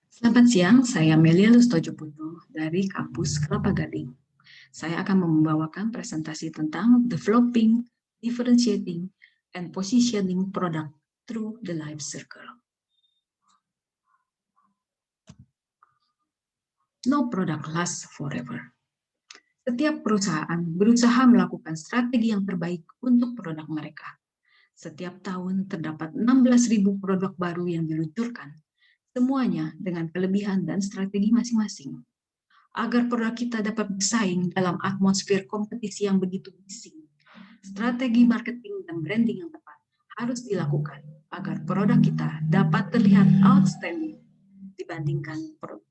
Selamat siang, saya Melia Lustojo Putu dari Kampus Kelapa Gading. Saya akan membawakan presentasi tentang developing, differentiating, and positioning product through the life circle. No product lasts forever. Setiap perusahaan berusaha melakukan strategi yang terbaik untuk produk mereka. Setiap tahun terdapat 16.000 produk baru yang diluncurkan, semuanya dengan kelebihan dan strategi masing-masing. Agar produk kita dapat bersaing dalam atmosfer kompetisi yang begitu bising, strategi marketing dan branding yang tepat harus dilakukan agar produk kita dapat terlihat outstanding dibandingkan produk.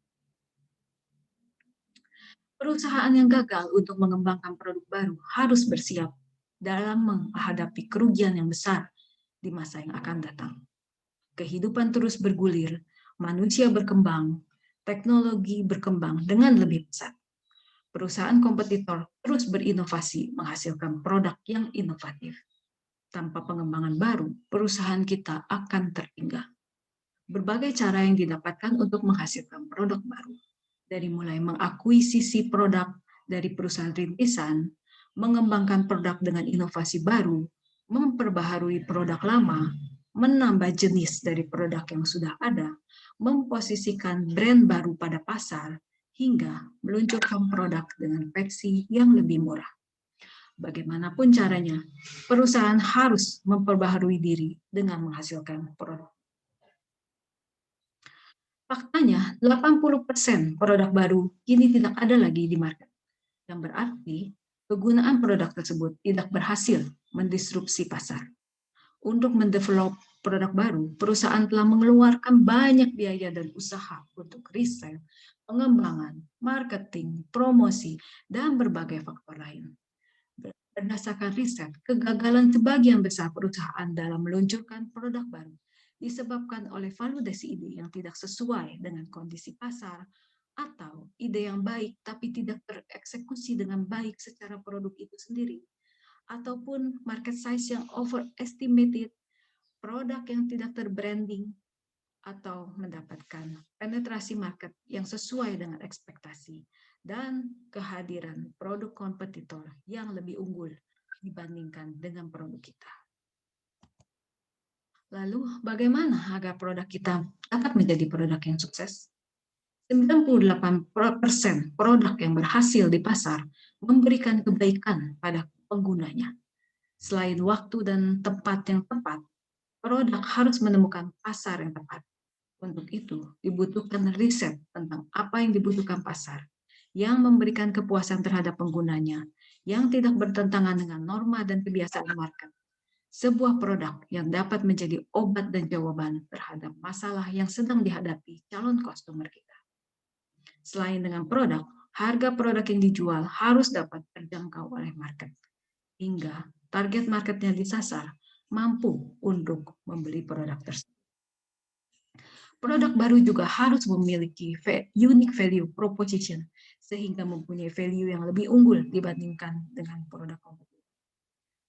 Perusahaan yang gagal untuk mengembangkan produk baru harus bersiap dalam menghadapi kerugian yang besar di masa yang akan datang. Kehidupan terus bergulir, manusia berkembang, teknologi berkembang dengan lebih pesat. Perusahaan kompetitor terus berinovasi menghasilkan produk yang inovatif. Tanpa pengembangan baru, perusahaan kita akan tertinggal. Berbagai cara yang didapatkan untuk menghasilkan produk baru, dari mulai mengakuisisi produk dari perusahaan rintisan, mengembangkan produk dengan inovasi baru, memperbaharui produk lama, menambah jenis dari produk yang sudah ada, memposisikan brand baru pada pasar, hingga meluncurkan produk dengan versi yang lebih murah. Bagaimanapun caranya, perusahaan harus memperbaharui diri dengan menghasilkan produk. Faktanya, 80% produk baru kini tidak ada lagi di market, yang berarti penggunaan produk tersebut tidak berhasil mendisrupsi pasar. Untuk mendevelop produk baru, perusahaan telah mengeluarkan banyak biaya dan usaha untuk riset, pengembangan, marketing, promosi, dan berbagai faktor lain. Berdasarkan riset, kegagalan sebagian besar perusahaan dalam meluncurkan produk baru disebabkan oleh validasi ide yang tidak sesuai dengan kondisi pasar atau ide yang baik tapi tidak tereksekusi dengan baik secara produk itu sendiri, ataupun market size yang overestimated, produk yang tidak terbranding, atau mendapatkan penetrasi market yang sesuai dengan ekspektasi, dan kehadiran produk kompetitor yang lebih unggul dibandingkan dengan produk kita. Lalu, bagaimana agar produk kita dapat menjadi produk yang sukses? 98% produk yang berhasil di pasar memberikan kebaikan pada penggunanya. Selain waktu dan tempat yang tepat, produk harus menemukan pasar yang tepat. Untuk itu, dibutuhkan riset tentang apa yang dibutuhkan pasar, yang memberikan kepuasan terhadap penggunanya, yang tidak bertentangan dengan norma dan kebiasaan market. Sebuah produk yang dapat menjadi obat dan jawaban terhadap masalah yang sedang dihadapi calon customer kita. Selain dengan produk, harga produk yang dijual harus dapat terjangkau oleh market, hingga target marketnya disasar mampu untuk membeli produk tersebut. Produk baru juga harus memiliki unique value proposition, sehingga mempunyai value yang lebih unggul dibandingkan dengan produk kompetitor.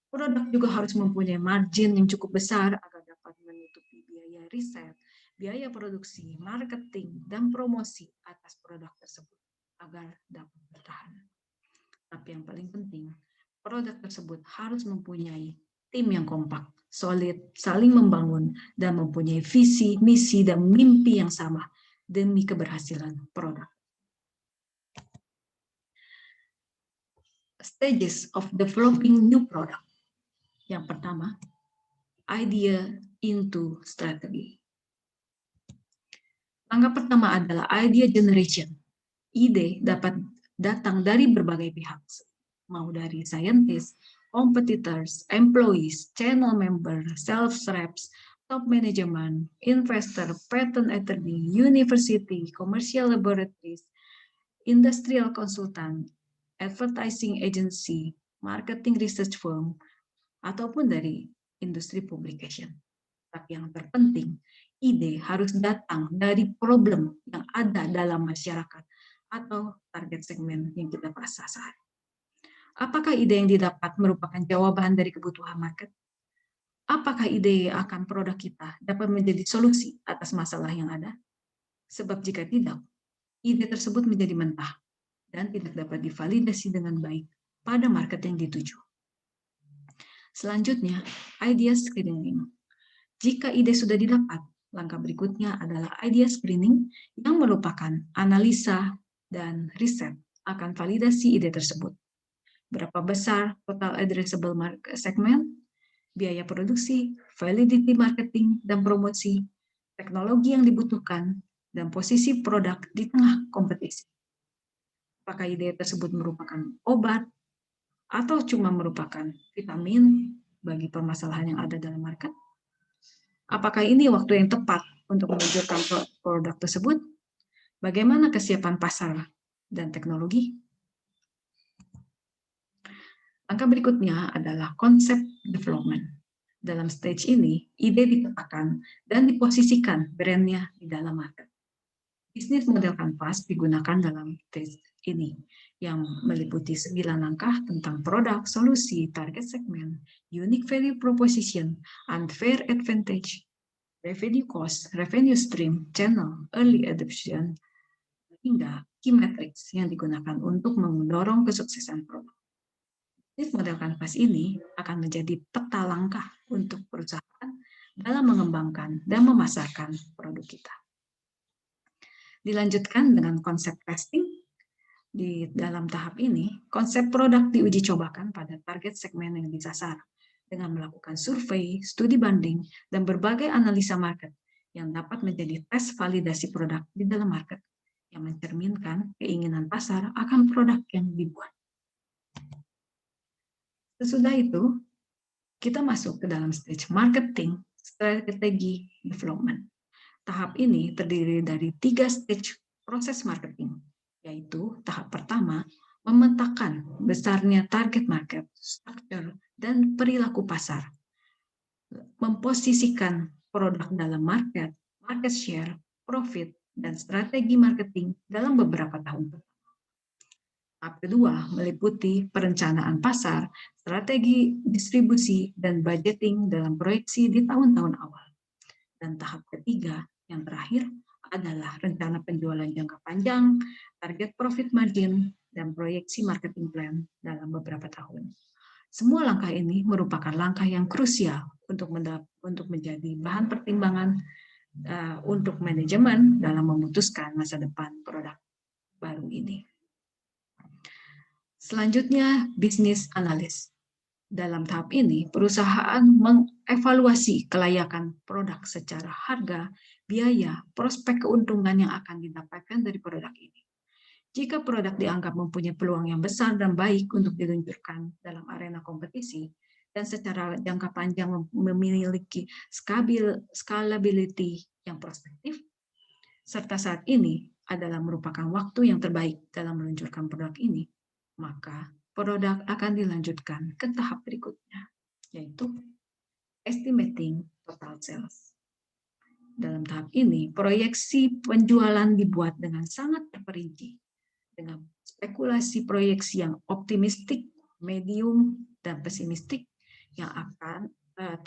Produk juga harus mempunyai margin yang cukup besar agar dapat menutupi biaya riset, biaya produksi, marketing, dan promosi atas produk tersebut agar dapat bertahan. Tapi yang paling penting, produk tersebut harus mempunyai tim yang kompak, solid, saling membangun, dan mempunyai visi, misi, dan mimpi yang sama demi keberhasilan produk. Stages of developing new product. Yang pertama, idea into strategy. Langkah pertama adalah idea generation. Ide dapat datang dari berbagai pihak, mau dari scientists, competitors, employees, channel member, sales reps, top management, investor, patent attorney, university, commercial laboratories, industrial consultant, advertising agency, marketing research firm, ataupun dari industri publication. Tapi yang terpenting, ide harus datang dari problem yang ada dalam masyarakat atau target segmen yang kita sasar. Apakah ide yang didapat merupakan jawaban dari kebutuhan market? Apakah ide akan produk kita dapat menjadi solusi atas masalah yang ada? Sebab jika tidak, ide tersebut menjadi mentah dan tidak dapat divalidasi dengan baik pada market yang dituju. Selanjutnya, idea screening. Jika ide sudah didapat, langkah berikutnya adalah idea screening yang merupakan analisa dan riset akan validasi ide tersebut. Berapa besar total addressable market segment, biaya produksi, validity marketing dan promosi, teknologi yang dibutuhkan, dan posisi produk di tengah kompetisi. Apakah ide tersebut merupakan obat atau cuma merupakan vitamin bagi permasalahan yang ada dalam market? Apakah ini waktu yang tepat untuk meluncurkan produk tersebut? Bagaimana kesiapan pasar dan teknologi? Langkah berikutnya adalah konsep development. Dalam stage ini, ide dipetakan dan diposisikan brandnya di dalam market. Bisnis model kanvas digunakan dalam stage ini, yang meliputi 9 langkah tentang produk, solusi, target segment, unique value proposition, unfair advantage, revenue cost, revenue stream, channel, early adoption, hingga key metrics yang digunakan untuk mendorong kesuksesan produk. Bisnis model kanvas ini akan menjadi peta langkah untuk perusahaan dalam mengembangkan dan memasarkan produk kita. Dilanjutkan dengan konsep testing. Di dalam tahap ini, konsep produk diuji cobakan pada target segmen yang disasar dengan melakukan survei, studi banding, dan berbagai analisa market yang dapat menjadi tes validasi produk di dalam market yang mencerminkan keinginan pasar akan produk yang dibuat. Sesudah itu, kita masuk ke dalam stage marketing, strategi development. Tahap ini terdiri dari 3 stage proses marketing, yaitu tahap pertama, memetakan besarnya target market, structure, dan perilaku pasar. Memposisikan produk dalam market, market share, profit, dan strategi marketing dalam beberapa tahun. Tahap kedua meliputi perencanaan pasar, strategi distribusi, dan budgeting dalam proyeksi di tahun-tahun awal. Dan tahap ketiga, yang terakhir, adalah rencana penjualan jangka panjang, target profit margin, dan proyeksi marketing plan dalam beberapa tahun. Semua langkah ini merupakan langkah yang krusial untuk menjadi bahan pertimbangan untuk manajemen dalam memutuskan masa depan produk baru ini. Selanjutnya, bisnis analis. Dalam tahap ini, perusahaan mengevaluasi kelayakan produk secara harga, biaya, prospek keuntungan yang akan didapatkan dari produk ini. Jika produk dianggap mempunyai peluang yang besar dan baik untuk diluncurkan dalam arena kompetisi, dan secara jangka panjang memiliki scalability yang prospektif, serta saat ini adalah merupakan waktu yang terbaik dalam meluncurkan produk ini, maka produk akan dilanjutkan ke tahap berikutnya, yaitu estimating total sales. Dalam tahap ini, proyeksi penjualan dibuat dengan sangat terperinci, dengan spekulasi proyeksi yang optimistik, medium, dan pesimistik yang akan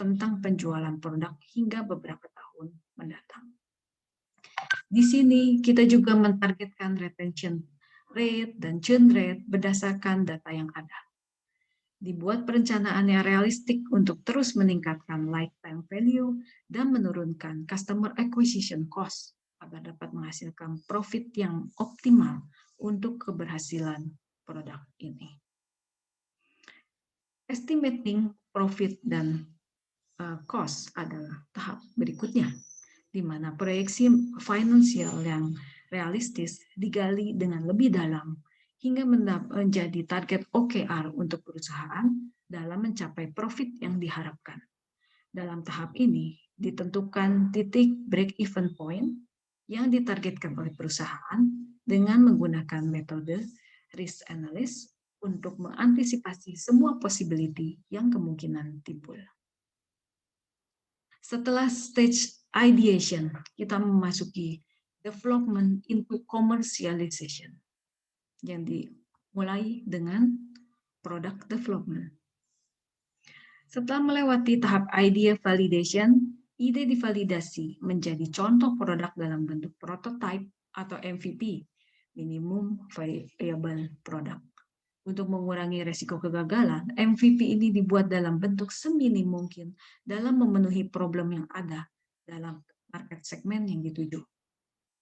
tentang penjualan produk hingga beberapa tahun mendatang. Di sini kita juga mentargetkan retention rate dan churn rate berdasarkan data yang ada. Dibuat perencanaan yang realistik untuk terus meningkatkan lifetime value dan menurunkan customer acquisition cost agar dapat menghasilkan profit yang optimal untuk keberhasilan produk ini. Estimating profit dan cost adalah tahap berikutnya, di mana proyeksi finansial yang realistis digali dengan lebih dalam hingga menjadi target OKR untuk perusahaan dalam mencapai profit yang diharapkan. Dalam tahap ini ditentukan titik break-even point yang ditargetkan oleh perusahaan dengan menggunakan metode risk analysis untuk mengantisipasi semua possibility yang kemungkinan timbul. Setelah stage ideation, kita memasuki development into commercialization yang dimulai dengan product development. Setelah melewati tahap idea validation, ide divalidasi menjadi contoh produk dalam bentuk prototype atau MVP, minimum viable product. Untuk mengurangi resiko kegagalan, MVP ini dibuat dalam bentuk seminim mungkin dalam memenuhi problem yang ada dalam market segmen yang dituju.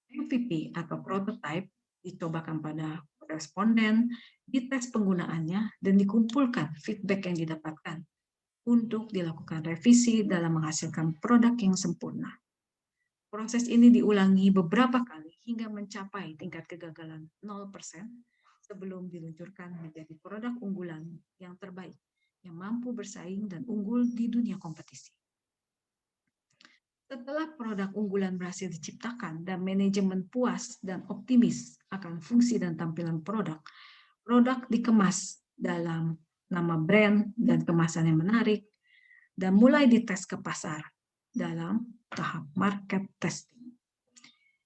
MVP atau prototype dicobakan pada responden, dites penggunaannya, dan dikumpulkan feedback yang didapatkan untuk dilakukan revisi dalam menghasilkan produk yang sempurna. Proses ini diulangi beberapa kali hingga mencapai tingkat kegagalan 0% sebelum diluncurkan menjadi produk unggulan yang terbaik, yang mampu bersaing dan unggul di dunia kompetisi. Setelah produk unggulan berhasil diciptakan dan manajemen puas dan optimis akan fungsi dan tampilan produk, produk dikemas dalam nama brand dan kemasan yang menarik, dan mulai dites ke pasar dalam tahap market testing.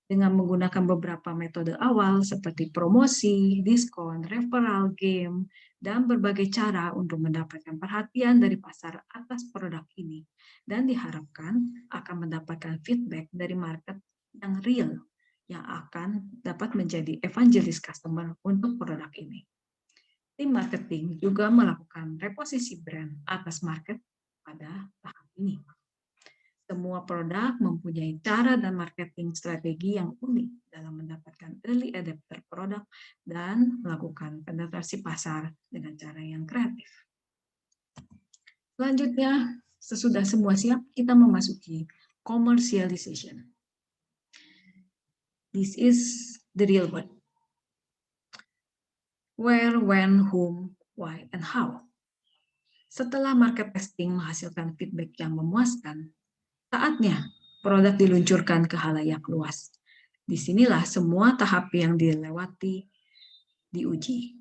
Dengan menggunakan beberapa metode awal seperti promosi, diskon, referral, game, dan berbagai cara untuk mendapatkan perhatian dari pasar atas produk ini. Dan diharapkan akan mendapatkan feedback dari market yang real, yang akan dapat menjadi evangelis customer untuk produk ini. Tim marketing juga melakukan reposisi brand atas market pada tahap ini. Semua produk mempunyai cara dan marketing strategi yang unik dalam mendapatkan early adopter produk dan melakukan penetrasi pasar dengan cara yang kreatif. Selanjutnya, sesudah semua siap, kita memasuki commercialization. This is the real one. Where, when, whom, why, and how. Setelah market testing menghasilkan feedback yang memuaskan, saatnya produk diluncurkan ke khalayak luas. Disinilah semua tahap yang dilewati diuji.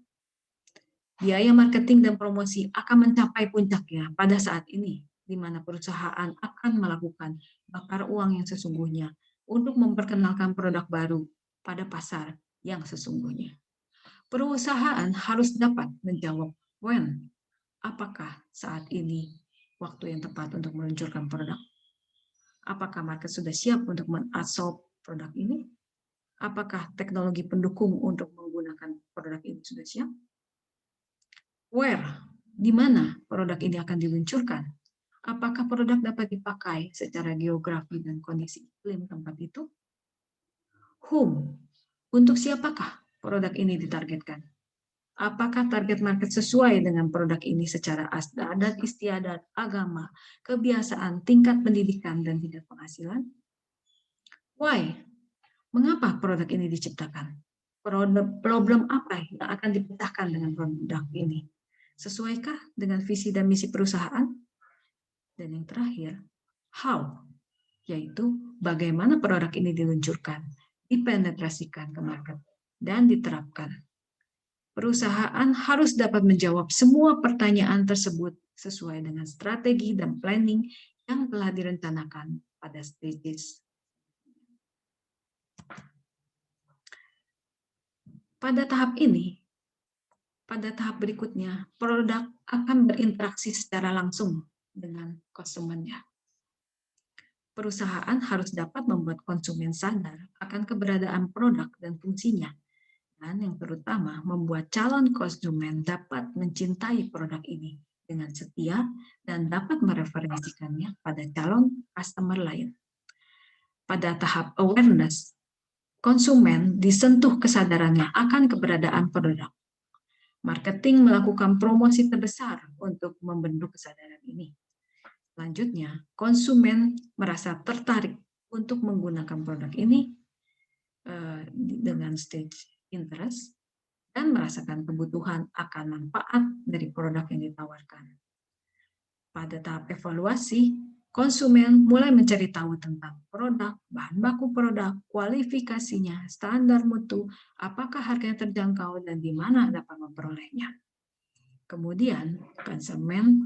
Biaya marketing dan promosi akan mencapai puncaknya pada saat ini, di mana perusahaan akan melakukan bakar uang yang sesungguhnya untuk memperkenalkan produk baru pada pasar yang sesungguhnya. Perusahaan harus dapat menjawab when, apakah saat ini waktu yang tepat untuk meluncurkan produk? Apakah market sudah siap untuk menabsorb produk ini? Apakah teknologi pendukung untuk menggunakan produk ini sudah siap? Where, di mana produk ini akan diluncurkan? Apakah produk dapat dipakai secara geografi dan kondisi iklim tempat itu? Whom, untuk siapakah produk ini ditargetkan? Apakah target market sesuai dengan produk ini secara adat istiadat, agama, kebiasaan, tingkat pendidikan, dan tingkat penghasilan? Why? Mengapa produk ini diciptakan? Problem apa yang akan dipecahkan dengan produk ini? Sesuaikah dengan visi dan misi perusahaan? Dan yang terakhir, how? Yaitu bagaimana produk ini diluncurkan, dipenetrasikan ke market, dan diterapkan. Perusahaan harus dapat menjawab semua pertanyaan tersebut sesuai dengan strategi dan planning yang telah direncanakan pada stages. Pada tahap ini, pada tahap berikutnya, produk akan berinteraksi secara langsung dengan konsumennya. Perusahaan harus dapat membuat konsumen sadar akan keberadaan produk dan fungsinya, dan yang terutama membuat calon konsumen dapat mencintai produk ini dengan setia dan dapat mereferensikannya pada calon customer lain. Pada tahap awareness, konsumen disentuh kesadarannya akan keberadaan produk. Marketing melakukan promosi terbesar untuk membentuk kesadaran ini. Selanjutnya, konsumen merasa tertarik untuk menggunakan produk ini dengan stage interest dan merasakan kebutuhan akan manfaat dari produk yang ditawarkan. Pada tahap evaluasi, konsumen mulai mencari tahu tentang produk, bahan baku produk, kualifikasinya, standar mutu, apakah harganya terjangkau, dan di mana dapat memperolehnya. Kemudian, konsumen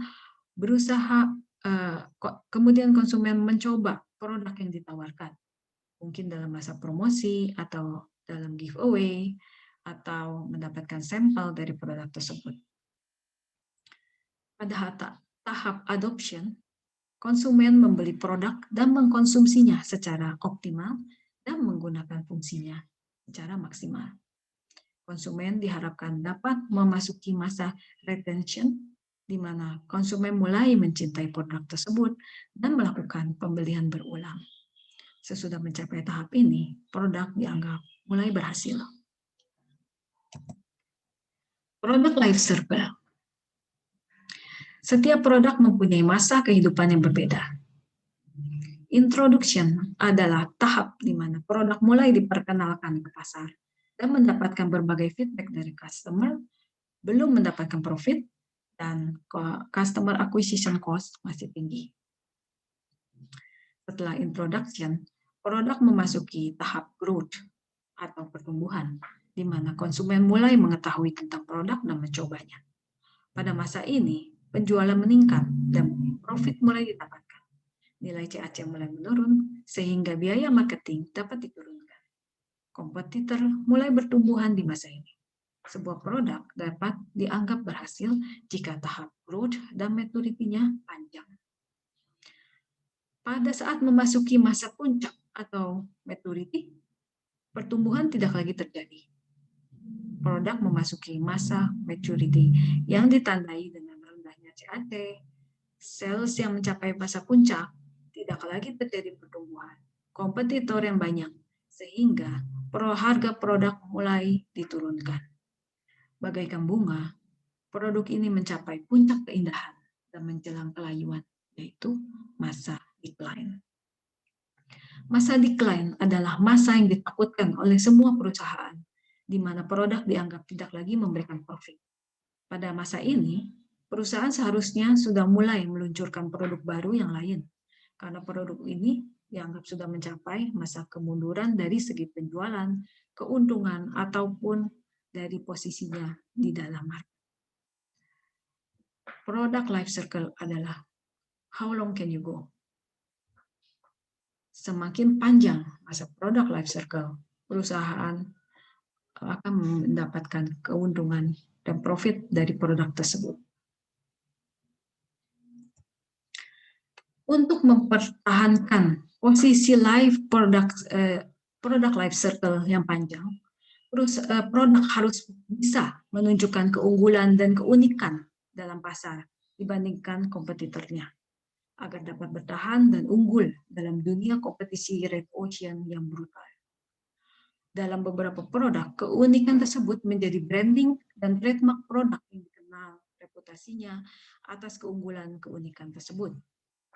mencoba produk yang ditawarkan, mungkin dalam masa promosi atau dalam giveaway, atau mendapatkan sampel dari produk tersebut. Pada tahap adoption, konsumen membeli produk dan mengkonsumsinya secara optimal dan menggunakan fungsinya secara maksimal. Konsumen diharapkan dapat memasuki masa retention, di mana konsumen mulai mencintai produk tersebut dan melakukan pembelian berulang. Sesudah mencapai tahap ini, produk dianggap mulai berhasil. Product life cycle. Setiap produk mempunyai masa kehidupan yang berbeda. Introduction adalah tahap di mana produk mulai diperkenalkan ke pasar dan mendapatkan berbagai feedback dari customer, belum mendapatkan profit, dan customer acquisition cost masih tinggi. Setelah introduction, produk memasuki tahap growth atau pertumbuhan, di mana konsumen mulai mengetahui tentang produk dan mencobanya. Pada masa ini, penjualan meningkat dan profit mulai didapatkan. Nilai CAC mulai menurun, sehingga biaya marketing dapat diturunkan. Kompetitor mulai bertumbuhan di masa ini. Sebuah produk dapat dianggap berhasil jika tahap growth dan maturity-nya panjang. Pada saat memasuki masa puncak atau maturity, pertumbuhan tidak lagi terjadi. Produk memasuki masa maturity yang ditandai dengan rendahnya CAC, sales yang mencapai masa puncak, tidak lagi terjadi pertumbuhan, kompetitor yang banyak, sehingga harga produk mulai diturunkan. Bagaikan bunga, produk ini mencapai puncak keindahan dan menjelang kelayuan, yaitu masa decline. Masa decline adalah masa yang ditakutkan oleh semua perusahaan, di mana produk dianggap tidak lagi memberikan profit. Pada masa ini, perusahaan seharusnya sudah mulai meluncurkan produk baru yang lain, karena produk ini dianggap sudah mencapai masa kemunduran dari segi penjualan, keuntungan, ataupun dari posisinya di dalam market. Product life cycle adalah how long can you go? Semakin panjang masa product life cycle, perusahaan akan mendapatkan keuntungan dan profit dari produk tersebut. Untuk mempertahankan posisi product life cycle yang panjang, produk harus bisa menunjukkan keunggulan dan keunikan dalam pasar dibandingkan kompetitornya, agar dapat bertahan dan unggul dalam dunia kompetisi red ocean yang brutal. Dalam beberapa produk, keunikan tersebut menjadi branding dan trademark produk yang dikenal reputasinya atas keunggulan keunikan tersebut.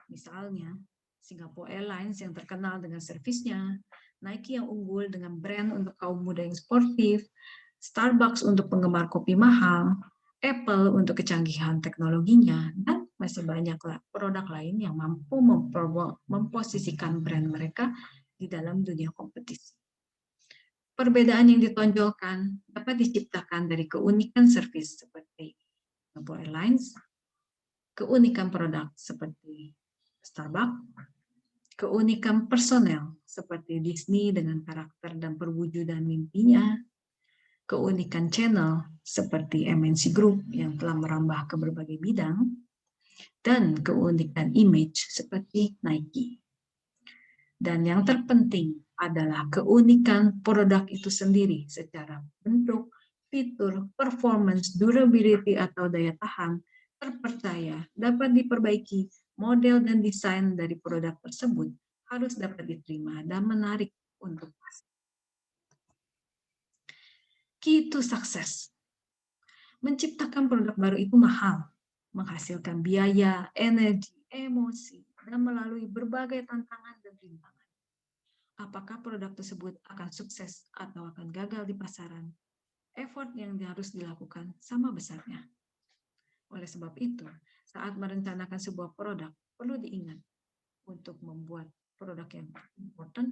Misalnya, Singapore Airlines yang terkenal dengan servisnya, Nike yang unggul dengan brand untuk kaum muda yang sportif, Starbucks untuk penggemar kopi mahal, Apple untuk kecanggihan teknologinya, dan masih banyak produk lain yang mampu memposisikan brand mereka di dalam dunia kompetisi. Perbedaan yang ditonjolkan dapat diciptakan dari keunikan servis seperti Singapore Airlines, keunikan produk seperti Starbucks, keunikan personel seperti Disney dengan karakter dan perwujudan mimpinya, keunikan channel seperti MNC Group yang telah merambah ke berbagai bidang, dan keunikan image seperti Nike. Dan yang terpenting adalah keunikan produk itu sendiri secara bentuk, fitur, performance, durability atau daya tahan, terpercaya, dapat diperbaiki, model dan desain dari produk tersebut harus dapat diterima dan menarik untuk pasar. Key to success. Menciptakan produk baru itu mahal, menghasilkan biaya, energi, emosi, dan melalui berbagai tantangan dan rintangan. Apakah produk tersebut akan sukses atau akan gagal di pasaran? Effort yang harus dilakukan sama besarnya. Oleh sebab itu, saat merencanakan sebuah produk, perlu diingat untuk membuat produk yang important,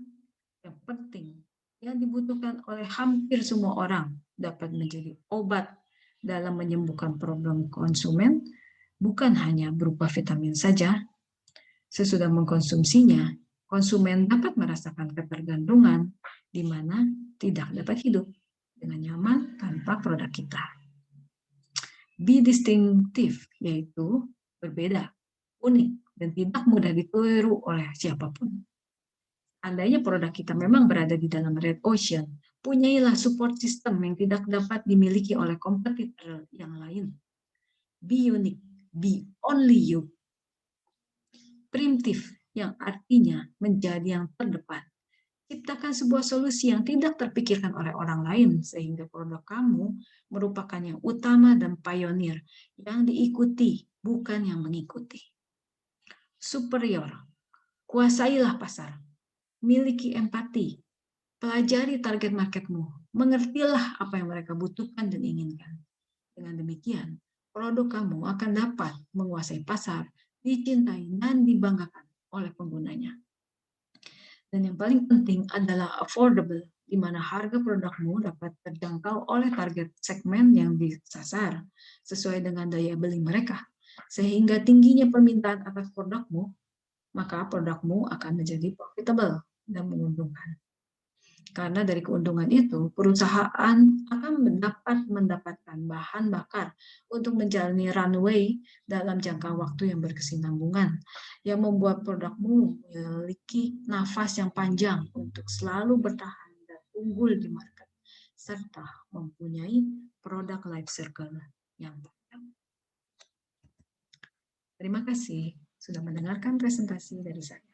yang penting, yang dibutuhkan oleh hampir semua orang dapat menjadi obat dalam menyembuhkan problem konsumen, bukan hanya berupa vitamin saja. Sesudah mengkonsumsinya, konsumen dapat merasakan ketergantungan di mana tidak dapat hidup dengan nyaman tanpa produk kita. Be distinctive, yaitu berbeda, unik, dan tidak mudah ditiru oleh siapapun. Andainya produk kita memang berada di dalam red ocean, punyailah support system yang tidak dapat dimiliki oleh kompetitor yang lain. Be unique, be only you. Primitif, yang artinya menjadi yang terdepan. Ciptakan sebuah solusi yang tidak terpikirkan oleh orang lain, sehingga produk kamu merupakan yang utama dan pionir, yang diikuti, bukan yang mengikuti. Superior, kuasailah pasar, miliki empati, pelajari target marketmu, mengertilah apa yang mereka butuhkan dan inginkan. Dengan demikian, produk kamu akan dapat menguasai pasar, dicintai dan dibanggakan oleh penggunanya. Dan yang paling penting adalah affordable, di mana harga produkmu dapat terjangkau oleh target segmen yang disasar sesuai dengan daya beli mereka. Sehingga tingginya permintaan atas produkmu, maka produkmu akan menjadi profitable dan menguntungkan. Karena dari keuntungan itu, perusahaan akan mendapatkan bahan bakar untuk menjalani runway dalam jangka waktu yang berkesinambungan, yang membuat produkmu memiliki nafas yang panjang untuk selalu bertahan dan unggul di market, serta mempunyai produk life cycle yang panjang. Terima kasih sudah mendengarkan presentasi dari saya.